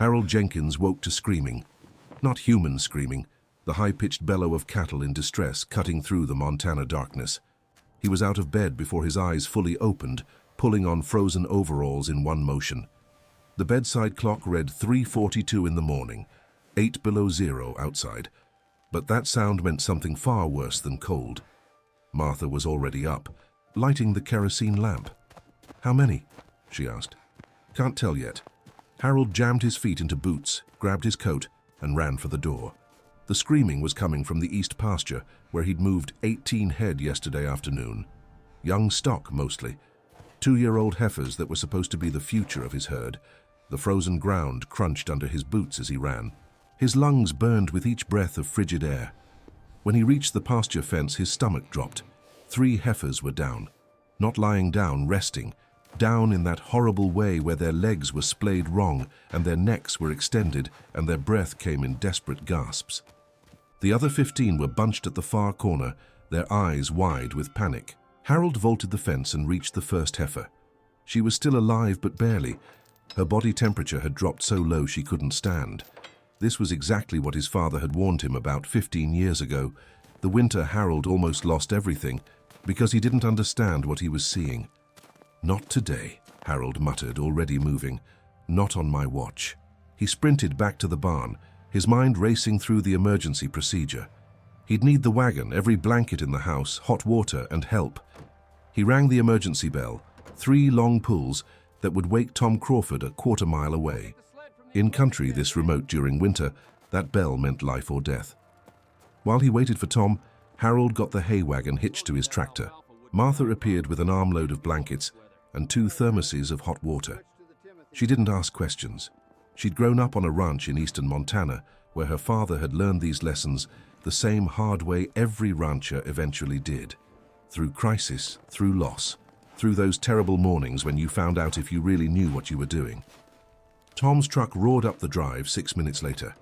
Harold Jenkins woke to screaming. Not human screaming, the high-pitched bellow of cattle in distress cutting through the Montana darkness. He was out of bed before his eyes fully opened, pulling on frozen overalls in one motion. The bedside clock read 3:42 in the morning, 8 below zero outside. But that sound meant something far worse than cold. Martha was already up, lighting the kerosene lamp. "How many?" she asked. "Can't tell yet." Harold jammed his feet into boots, grabbed his coat, and ran for the door. The screaming was coming from the east pasture, where he'd moved 18 head yesterday afternoon. Young stock, mostly. 2-year-old heifers that were supposed to be the future of his herd. The frozen ground crunched under his boots as he ran. His lungs burned with each breath of frigid air. When he reached the pasture fence, his stomach dropped. 3 heifers were down. Not lying down, resting. Down in that horrible way where their legs were splayed wrong and their necks were extended and their breath came in desperate gasps. The other 15 were bunched at the far corner, their eyes wide with panic. Harold vaulted the fence and reached the first heifer. She was still alive, but barely. Her body temperature had dropped so low she couldn't stand. This was exactly what his father had warned him about 15 years ago. The winter Harold almost lost everything because he didn't understand what he was seeing. "Not today," Harold muttered, already moving. "Not on my watch." He sprinted back to the barn, his mind racing through the emergency procedure. He'd need the wagon, every blanket in the house, hot water, and help. He rang the emergency bell, 3 long pulls that would wake Tom Crawford a quarter-mile away. In country this remote during winter, that bell meant life or death. While he waited for Tom, Harold got the hay wagon hitched to his tractor. Martha appeared with an armload of blankets and 2 thermoses of hot water. She didn't ask questions. She'd grown up on a ranch in eastern Montana, where her father had learned these lessons the same hard way every rancher eventually did. Through crisis, through loss, through those terrible mornings when you found out if you really knew what you were doing. Tom's truck roared up the drive 6 minutes later.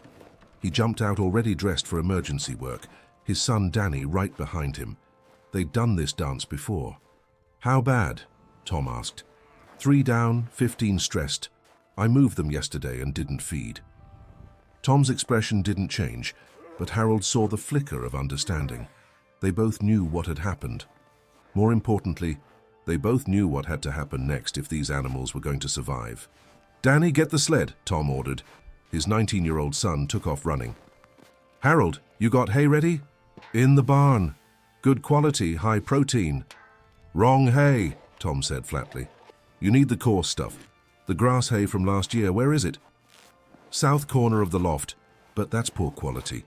He jumped out already dressed for emergency work, his son Danny right behind him. They'd done this dance before. "How bad?" Tom asked. 3 down, 15 stressed. I moved them yesterday and didn't feed." Tom's expression didn't change, but Harold saw the flicker of understanding. They both knew what had happened. More importantly, they both knew what had to happen next if these animals were going to survive. "Danny, get the sled," Tom ordered. His 19-year-old son took off running. "Harold, you got hay ready?" "In the barn. Good quality, high protein." "Wrong hay," Tom said flatly. "You need the coarse stuff. The grass hay from last year, where is it?" "South corner of the loft, but that's poor quality."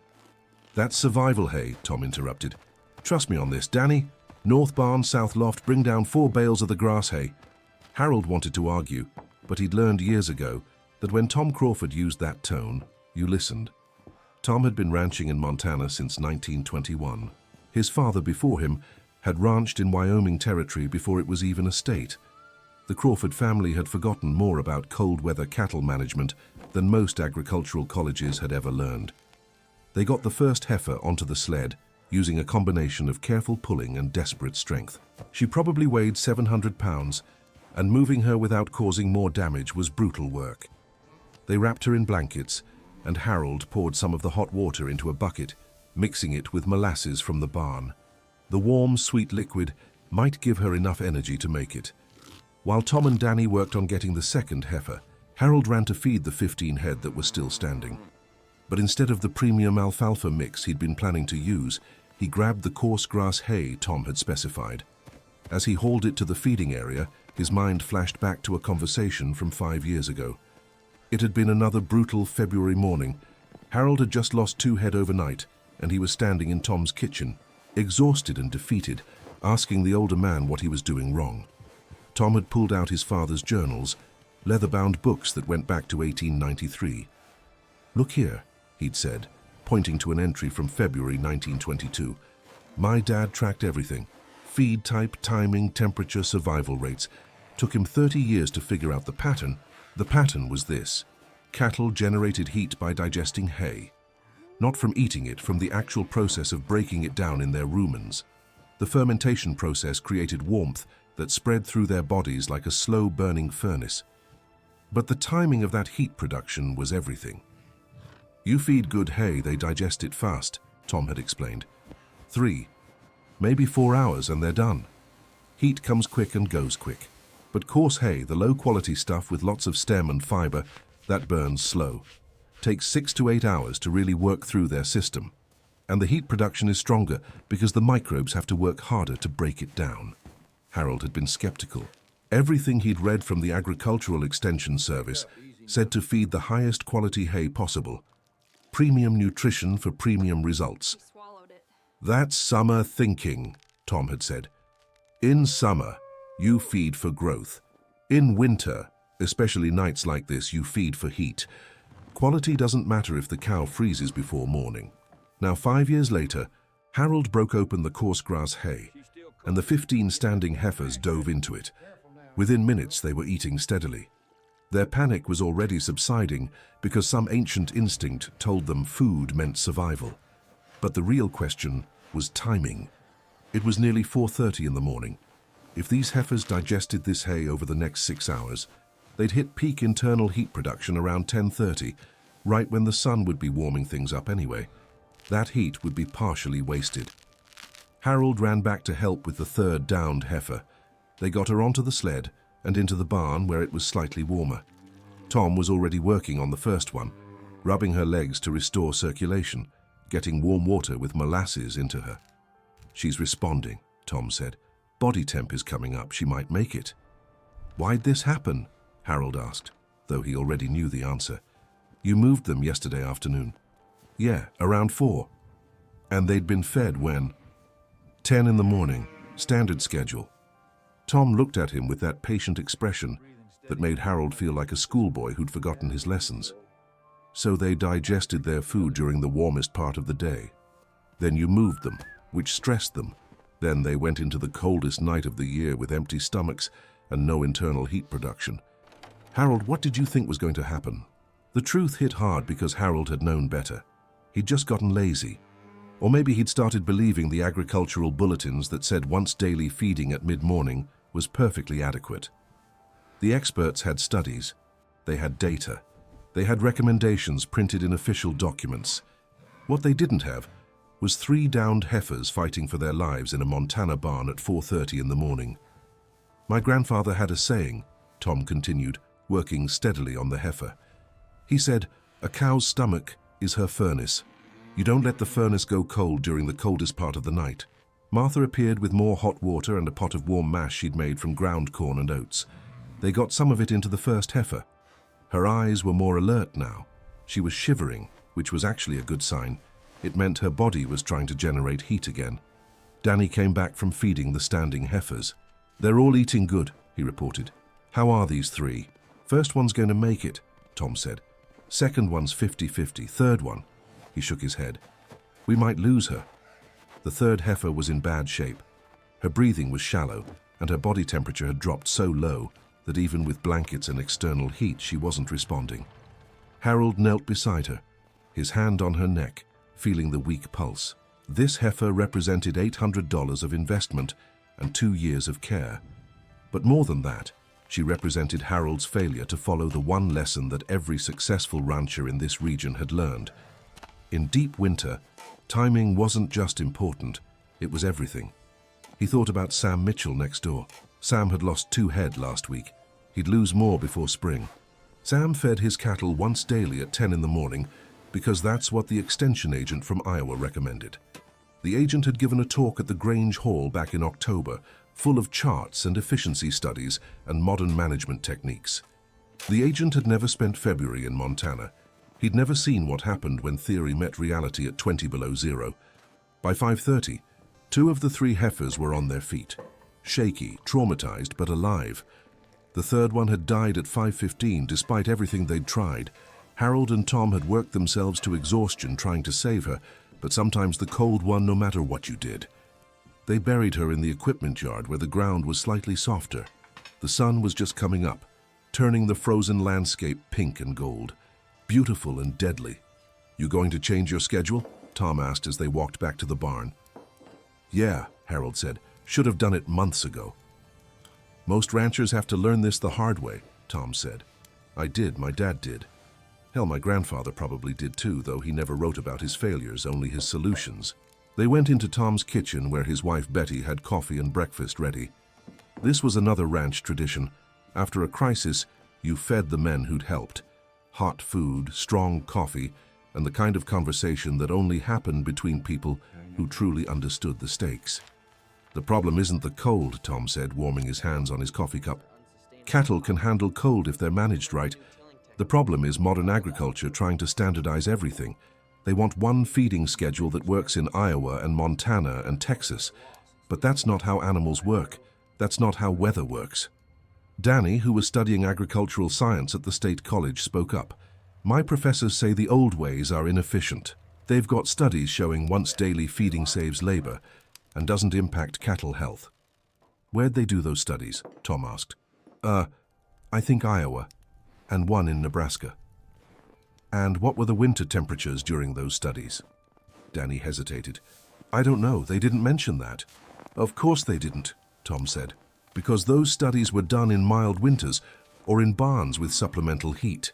"That's survival hay," Tom interrupted. "Trust me on this, Danny. North barn, south loft, bring down 4 bales of the grass hay." Harold wanted to argue, but he'd learned years ago that when Tom Crawford used that tone, you listened. Tom had been ranching in Montana since 1921. His father before him had ranched in Wyoming territory before it was even a state. The Crawford family had forgotten more about cold weather cattle management than most agricultural colleges had ever learned. They got the first heifer onto the sled, using a combination of careful pulling and desperate strength. She probably weighed 700 pounds, and moving her without causing more damage was brutal work. They wrapped her in blankets, and Harold poured some of the hot water into a bucket, mixing it with molasses from the barn. The warm, sweet liquid might give her enough energy to make it. While Tom and Danny worked on getting the second heifer, Harold ran to feed the 15 head that were still standing. But instead of the premium alfalfa mix he'd been planning to use, he grabbed the coarse grass hay Tom had specified. As he hauled it to the feeding area, his mind flashed back to a conversation from 5 years ago. It had been another brutal February morning. Harold had just lost 2 head overnight, and he was standing in Tom's kitchen, exhausted and defeated, asking the older man what he was doing wrong. Tom had pulled out his father's journals, leather-bound books that went back to 1893. "Look here," he'd said, pointing to an entry from February 1922. "My dad tracked everything. Feed type, timing, temperature, survival rates. Took him 30 years to figure out the pattern. The pattern was this. Cattle generated heat by digesting hay. Not from eating it, from the actual process of breaking it down in their rumens. The fermentation process created warmth that spread through their bodies like a slow-burning furnace. But the timing of that heat production was everything. You feed good hay, they digest it fast, Tom had explained. 3, maybe 4 hours and they're done. Heat comes quick and goes quick. But coarse hay, the low-quality stuff with lots of stem and fiber, that burns slow. Takes 6 to 8 hours to really work through their system. And the heat production is stronger because the microbes have to work harder to break it down. Harold had been skeptical. Everything he'd read from the Agricultural Extension Service said to feed the highest quality hay possible. Premium nutrition for premium results. That's summer thinking, Tom had said. In summer, you feed for growth. In winter, especially nights like this, you feed for heat. Quality doesn't matter if the cow freezes before morning. Now, 5 years later, Harold broke open the coarse grass hay, and the 15 standing heifers dove into it. Within minutes, they were eating steadily. Their panic was already subsiding because some ancient instinct told them food meant survival. But the real question was timing. It was nearly 4:30 in the morning. If these heifers digested this hay over the next 6 hours, they'd hit peak internal heat production around 10:30, right when the sun would be warming things up anyway. That heat would be partially wasted. Harold ran back to help with the third downed heifer. They got her onto the sled and into the barn where it was slightly warmer. Tom was already working on the first one, rubbing her legs to restore circulation, getting warm water with molasses into her. She's responding, Tom said. Body temp is coming up, she might make it. Why'd this happen? Harold asked, though he already knew the answer. You moved them yesterday afternoon. Yeah, around 4. And they'd been fed when? 10 in the morning, standard schedule. Tom looked at him with that patient expression that made Harold feel like a schoolboy who'd forgotten his lessons. So they digested their food during the warmest part of the day. Then you moved them, which stressed them. Then they went into the coldest night of the year with empty stomachs and no internal heat production. Harold, what did you think was going to happen? The truth hit hard because Harold had known better. He'd just gotten lazy. Or maybe he'd started believing the agricultural bulletins that said once daily feeding at mid-morning was perfectly adequate. The experts had studies. They had data. They had recommendations printed in official documents. What they didn't have was 3 downed heifers fighting for their lives in a Montana barn at 4:30 in the morning. My grandfather had a saying, Tom continued, working steadily on the heifer. He said, a cow's stomach is her furnace. You don't let the furnace go cold during the coldest part of the night. Martha appeared with more hot water and a pot of warm mash she'd made from ground corn and oats. They got some of it into the first heifer. Her eyes were more alert now. She was shivering, which was actually a good sign. It meant her body was trying to generate heat again. Danny came back from feeding the standing heifers. They're all eating good, he reported. How are these 3? First one's going to make it, Tom said. Second one's 50-50. Third one, he shook his head. We might lose her. The third heifer was in bad shape. Her breathing was shallow, and her body temperature had dropped so low that even with blankets and external heat, she wasn't responding. Harold knelt beside her, his hand on her neck, feeling the weak pulse. This heifer represented $800 of investment and 2 years of care. But more than that, she represented Harold's failure to follow the one lesson that every successful rancher in this region had learned. In deep winter, timing wasn't just important, it was everything. He thought about Sam Mitchell next door. Sam had lost 2 head last week. He'd lose more before spring. Sam fed his cattle once daily at 10 in the morning because that's what the extension agent from Iowa recommended. The agent had given a talk at the Grange Hall back in October, full of charts and efficiency studies and modern management techniques. The agent had never spent February in Montana. He'd never seen what happened when theory met reality at 20 below zero. By 5:30, 2 of the 3 heifers were on their feet. Shaky, traumatized, but alive. The third one had died at 5:15 despite everything they'd tried. Harold and Tom had worked themselves to exhaustion trying to save her, but sometimes the cold won no matter what you did. They buried her in the equipment yard where the ground was slightly softer. The sun was just coming up, turning the frozen landscape pink and gold. Beautiful and deadly. You going to change your schedule? Tom asked as they walked back to the barn. Yeah, Harold said. Should have done it months ago. Most ranchers have to learn this the hard way, Tom said. I did, my dad did. Hell, my grandfather probably did too, though he never wrote about his failures, only his solutions. They went into Tom's kitchen where his wife Betty had coffee and breakfast ready. This was another ranch tradition. After a crisis, you fed the men who'd helped. Hot food, strong coffee, and the kind of conversation that only happened between people who truly understood the stakes. The problem isn't the cold, Tom said, warming his hands on his coffee cup. Cattle can handle cold if they're managed right. The problem is modern agriculture trying to standardize everything. They want one feeding schedule that works in Iowa and Montana and Texas. But that's not how animals work. That's not how weather works. Danny, who was studying agricultural science at the state college, spoke up. My professors say the old ways are inefficient. They've got studies showing once daily feeding saves labor and doesn't impact cattle health. Where'd they do those studies? Tom asked. I think Iowa, and one in Nebraska. And what were the winter temperatures during those studies? Danny hesitated. I don't know, they didn't mention that. Of course they didn't, Tom said, because those studies were done in mild winters or in barns with supplemental heat.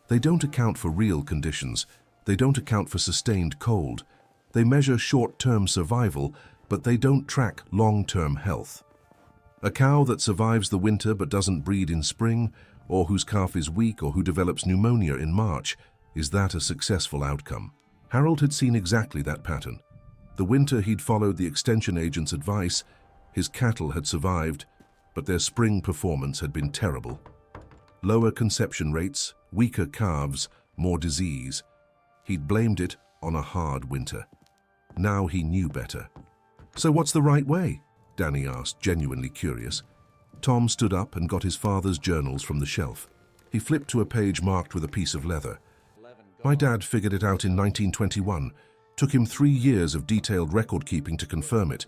They don't account for real conditions. They don't account for sustained cold. They measure short-term survival, but they don't track long-term health. A cow that survives the winter but doesn't breed in spring, or whose calf is weak or who develops pneumonia in March, is that a successful outcome? Harold had seen exactly that pattern. The winter he'd followed the extension agent's advice, his cattle had survived, but their spring performance had been terrible. Lower conception rates, weaker calves, more disease. He'd blamed it on a hard winter. Now he knew better. So what's the right way? Danny asked, genuinely curious. Tom stood up and got his father's journals from the shelf. He flipped to a page marked with a piece of leather. My dad figured it out in 1921. Took him 3 years of detailed record-keeping to confirm it,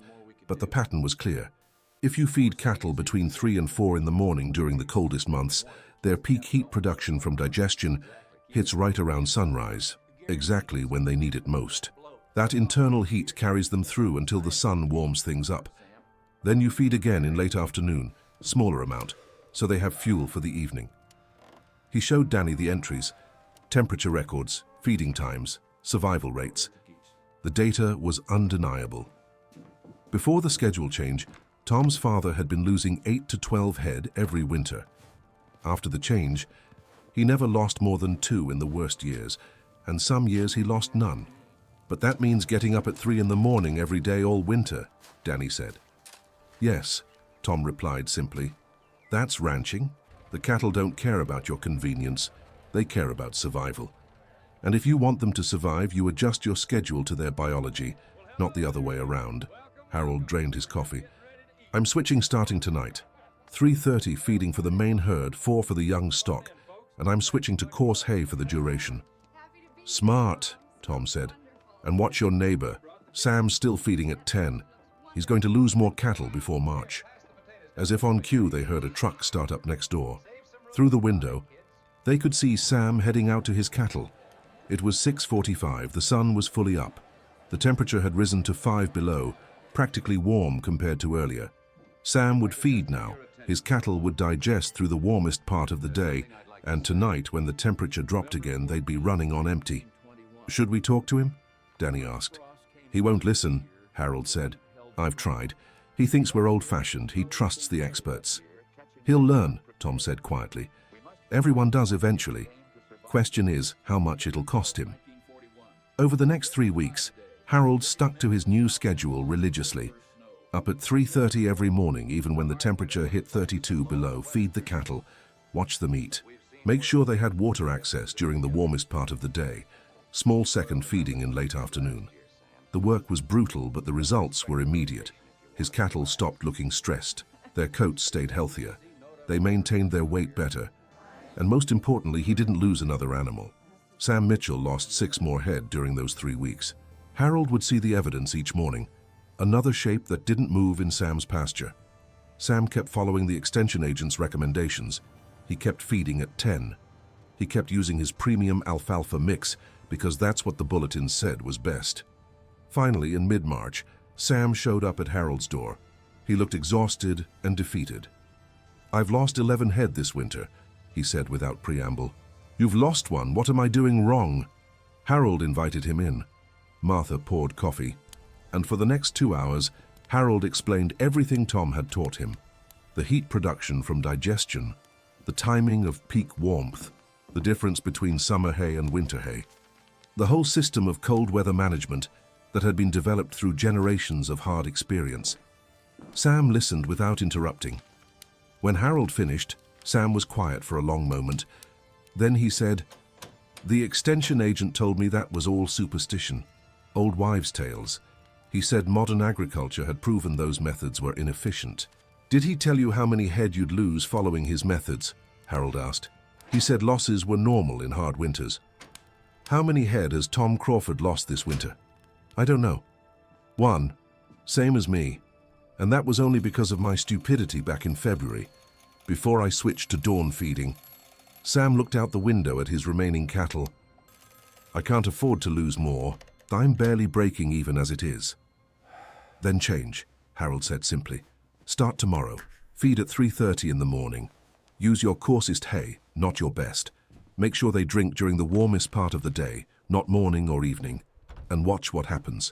but the pattern was clear. If you feed cattle between 3 and 4 in the morning during the coldest months, their peak heat production from digestion hits right around sunrise, exactly when they need it most. That internal heat carries them through until the sun warms things up. Then you feed again in late afternoon, smaller amount, so they have fuel for the evening. He showed Danny the entries, temperature records, feeding times, survival rates. The data was undeniable. Before the schedule change, Tom's father had been losing 8 to 12 head every winter. After the change, he never lost more than 2 in the worst years, and some years he lost none. But that means getting up at 3 in the morning every day all winter, Danny said. Yes, Tom replied simply. That's ranching. The cattle don't care about your convenience. They care about survival. And if you want them to survive, you adjust your schedule to their biology, not the other way around. Harold drained his coffee. I'm switching starting tonight. 3:30 feeding for the main herd, 4 for the young stock, and I'm switching to coarse hay for the duration. Smart, Tom said. And watch your neighbor. Sam's still feeding at 10. He's going to lose more cattle before March. As if on cue, they heard a truck start up next door. Through the window, they could see Sam heading out to his cattle. It was 6:45, the sun was fully up. The temperature had risen to 5 below, practically warm compared to earlier. Sam would feed now. His cattle would digest through the warmest part of the day, and tonight, when the temperature dropped again, they'd be running on empty. Should we talk to him? Danny asked. He won't listen, Harold said. I've tried. He thinks we're old-fashioned. He trusts the experts. He'll learn, Tom said quietly. Everyone does eventually. Question is how much it'll cost him. Over the next 3 weeks, Harold stuck to his new schedule religiously. Up at 3:30 every morning, even when the temperature hit 32 below, feed the cattle, watch them eat. Make sure they had water access during the warmest part of the day. Small second feeding in late afternoon. The work was brutal, but the results were immediate. His cattle stopped looking stressed. Their coats stayed healthier. They maintained their weight better. And most importantly, he didn't lose another animal. Sam Mitchell lost 6 more head during those 3 weeks. Harold would see the evidence each morning. Another shape that didn't move in Sam's pasture. Sam kept following the extension agent's recommendations. He kept feeding at 10. He kept using his premium alfalfa mix because that's what the bulletin said was best. Finally, in mid-March, Sam showed up at Harold's door. He looked exhausted and defeated. I've lost 11 head this winter. he said without preamble. "You've lost one. What am I doing wrong?" Harold invited him in. Martha poured coffee, and for the next 2 hours, Harold explained everything Tom had taught him. The heat production from digestion, the timing of peak warmth, the difference between summer hay and winter hay, the whole system of cold weather management that had been developed through generations of hard experience. Sam listened without interrupting. When Harold finished, Sam was quiet for a long moment. Then he said, "The extension agent told me that was all superstition, old wives' tales. He said modern agriculture had proven those methods were inefficient." "Did he tell you how many head you'd lose following his methods?" Harold asked. "He said losses were normal in hard winters." "How many head has Tom Crawford lost this winter?" "I don't know." "One. Same as me. And that was only because of my stupidity back in February, before I switched to dawn feeding." Sam looked out the window at his remaining cattle. "I can't afford to lose more. I'm barely breaking even as it is." "Then change," Harold said simply. "Start tomorrow. Feed at 3:30 in the morning. Use your coarsest hay, not your best. Make sure they drink during the warmest part of the day, not morning or evening, and watch what happens."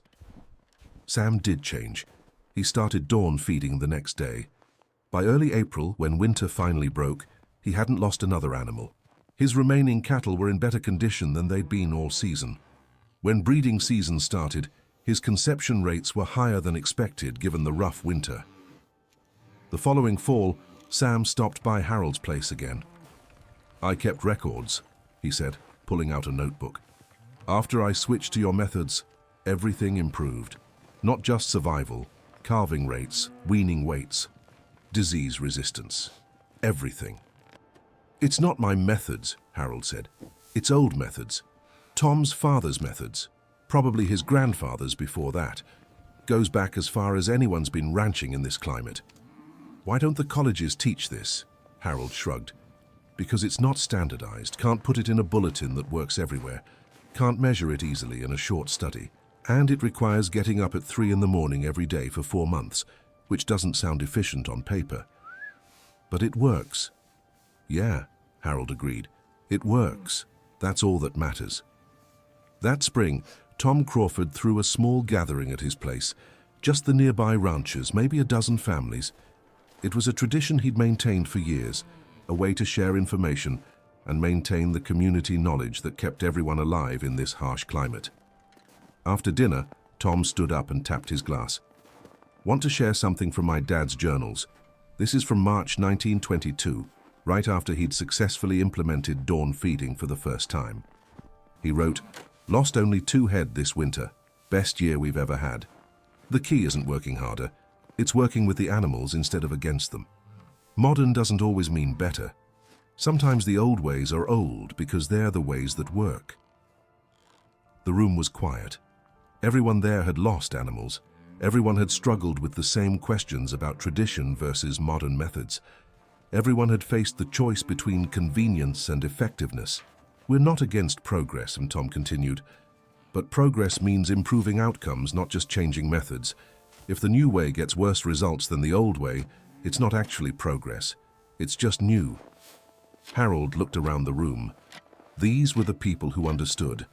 Sam did change. He started dawn feeding the next day. By early April, when winter finally broke, he hadn't lost another animal. His remaining cattle were in better condition than they'd been all season. When breeding season started, his conception rates were higher than expected given the rough winter. The following fall, Sam stopped by Harold's place again. "I kept records," he said, pulling out a notebook. "After I switched to your methods, everything improved. Not just survival, calving rates, weaning weights, disease resistance, everything." "It's not my methods," Harold said. "It's old methods. Tom's father's methods. Probably his grandfather's before that. Goes back as far as anyone's been ranching in this climate." "Why don't the colleges teach this?" Harold shrugged. "Because it's not standardized, can't put it in a bulletin that works everywhere, can't measure it easily in a short study, and it requires getting up at 3 in the morning every day for 4 months, which doesn't sound efficient on paper. But it works." "Yeah," Harold agreed. "It works. That's all that matters." That spring, Tom Crawford threw a small gathering at his place, just the nearby ranchers, maybe a dozen families. It was a tradition he'd maintained for years, a way to share information and maintain the community knowledge that kept everyone alive in this harsh climate. After dinner, Tom stood up and tapped his glass. "Want to share something from my dad's journals. This is from March 1922, right after he'd successfully implemented dawn feeding for the first time. He wrote, 'Lost only 2 head this winter. Best year we've ever had.' The key isn't working harder. It's working with the animals instead of against them. Modern doesn't always mean better. Sometimes the old ways are old because they're the ways that work." The room was quiet. Everyone there had lost animals. Everyone had struggled with the same questions about tradition versus modern methods. Everyone had faced the choice between convenience and effectiveness. "We're not against progress," and Tom continued, "but progress means improving outcomes, not just changing methods. If the new way gets worse results than the old way, it's not actually progress. It's just new." Harold looked around the room. These were the people who understood,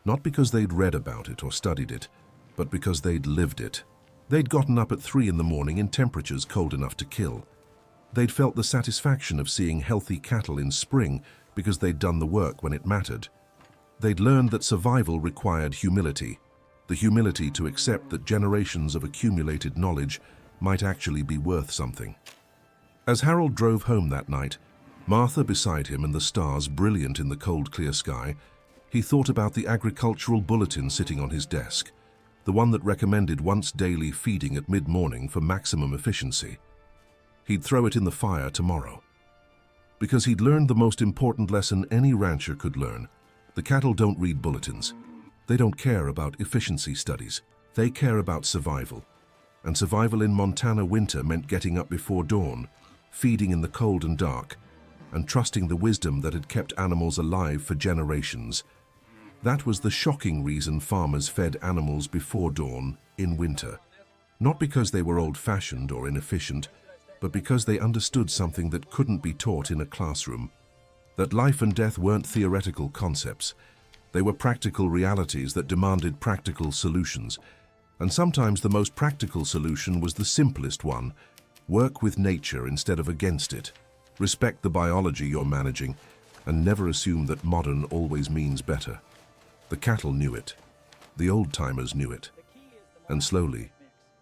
not because they'd read about it or studied it, but because they'd lived it. They'd gotten up at 3 in the morning in temperatures cold enough to kill. They'd felt the satisfaction of seeing healthy cattle in spring because they'd done the work when it mattered. They'd learned that survival required humility, the humility to accept that generations of accumulated knowledge might actually be worth something. As Harold drove home that night, Martha beside him and the stars brilliant in the cold, clear sky, he thought about the agricultural bulletin sitting on his desk, the one that recommended once daily feeding at mid-morning for maximum efficiency. He'd throw it in the fire tomorrow. Because he'd learned the most important lesson any rancher could learn. The cattle don't read bulletins. They don't care about efficiency studies. They care about survival. And survival in Montana winter meant getting up before dawn, feeding in the cold and dark, and trusting the wisdom that had kept animals alive for generations. That was the shocking reason farmers fed animals before dawn in winter. Not because they were old-fashioned or inefficient, but because they understood something that couldn't be taught in a classroom. that life and death weren't theoretical concepts. They were practical realities that demanded practical solutions. And sometimes the most practical solution was the simplest one: work with nature instead of against it. Respect the biology you're managing, and never assume that modern always means better. The cattle knew it. The old-timers knew it. And slowly,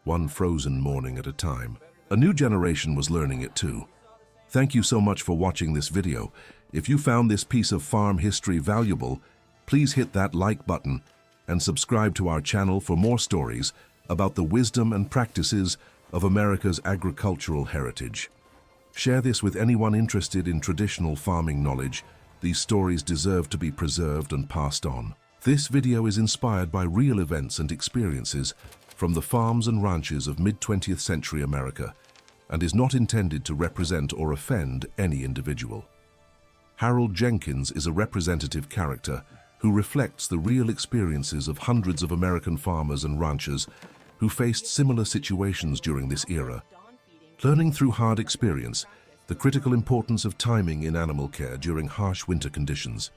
one frozen morning at a time, a new generation was learning it too. Thank you so much for watching this video. If you found this piece of farm history valuable, please hit that like button and subscribe to our channel for more stories about the wisdom and practices of America's agricultural heritage. Share this with anyone interested in traditional farming knowledge. These stories deserve to be preserved and passed on. This video is inspired by real events and experiences from the farms and ranches of mid-20th century America and is not intended to represent or offend any individual. Harold Jenkins is a representative character who reflects the real experiences of hundreds of American farmers and ranchers who faced similar situations during this era. Learning through hard experience the critical importance of timing in animal care during harsh winter conditions.